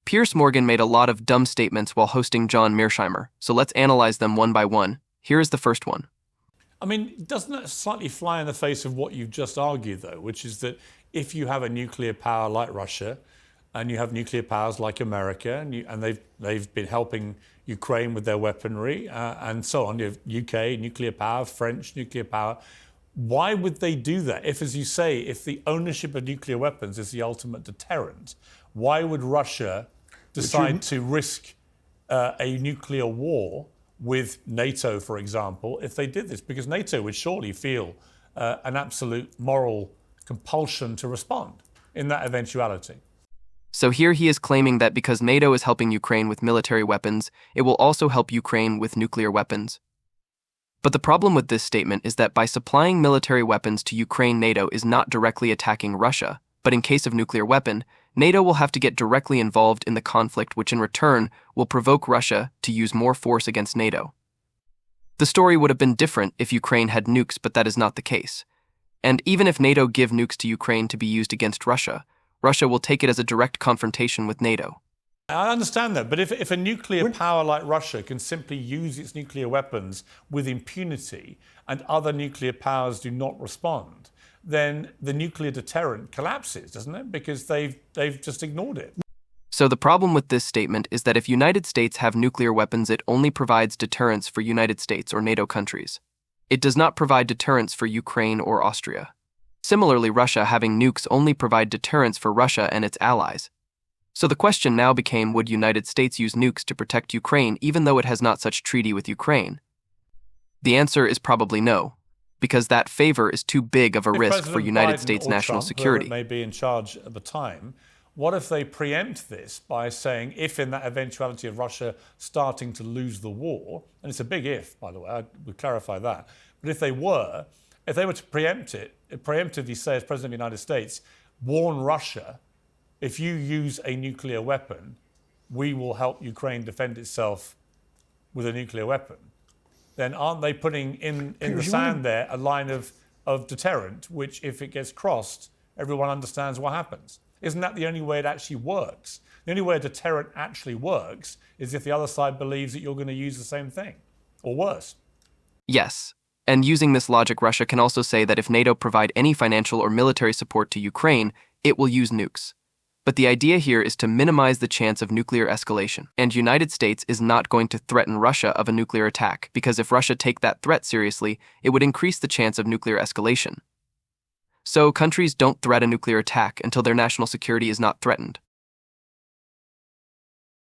Piers Morgan made a lot of dumb statements while hosting John Mearsheimer, so let's analyze them one by one. Here is the first one. I mean, doesn't that slightly fly in the face of what you've just argued, though, which is that if you have a nuclear power like Russia, and you have nuclear powers like America, and they've been helping Ukraine with their weaponry and so on, you have UK nuclear power, French nuclear power, why would they do that? If, as you say, if the ownership of nuclear weapons is the ultimate deterrent, why would Russia decide to risk a nuclear war with NATO, for example, if they did this? Because NATO would surely feel an absolute moral compulsion to respond in that eventuality. So here he is claiming that because NATO is helping Ukraine with military weapons, it will also help Ukraine with nuclear weapons. But the problem with this statement is that by supplying military weapons to Ukraine, NATO is not directly attacking Russia, but in case of nuclear weapon, NATO will have to get directly involved in the conflict, which in return will provoke Russia to use more force against NATO. The story would have been different if Ukraine had nukes, but that is not the case. And even if NATO give nukes to Ukraine to be used against Russia, Russia will take it as a direct confrontation with NATO. I understand that, but if a nuclear power like Russia can simply use its nuclear weapons with impunity and other nuclear powers do not respond, then the nuclear deterrent collapses, doesn't it? Because they've just ignored it. So the problem with this statement is that if United States have nuclear weapons, it only provides deterrence for United States or NATO countries. It does not provide deterrence for Ukraine or Austria. Similarly, Russia having nukes only provide deterrence for Russia and its allies. So the question now became, would United States use nukes to protect Ukraine even though it has not such treaty with Ukraine? The answer is probably no, because that favor is too big of a risk for United States national security. May be in charge at the time. What if they preempt this by saying, if in that eventuality of Russia starting to lose the war, and it's a big if, by the way, I would clarify that, but if they were to preempt it, preemptively say as President of the United States, warn Russia, if you use a nuclear weapon, we will help Ukraine defend itself with a nuclear weapon, then aren't they putting in the sand there a line of deterrent, which if it gets crossed, everyone understands what happens? Isn't that the only way it actually works? The only way a deterrent actually works is if the other side believes that you're going to use the same thing, or worse. Yes, and using this logic, Russia can also say that if NATO provide any financial or military support to Ukraine, it will use nukes. But the idea here is to minimize the chance of nuclear escalation. And United States is not going to threaten Russia of a nuclear attack, because if Russia take that threat seriously, it would increase the chance of nuclear escalation. So countries don't threaten a nuclear attack until their national security is not threatened.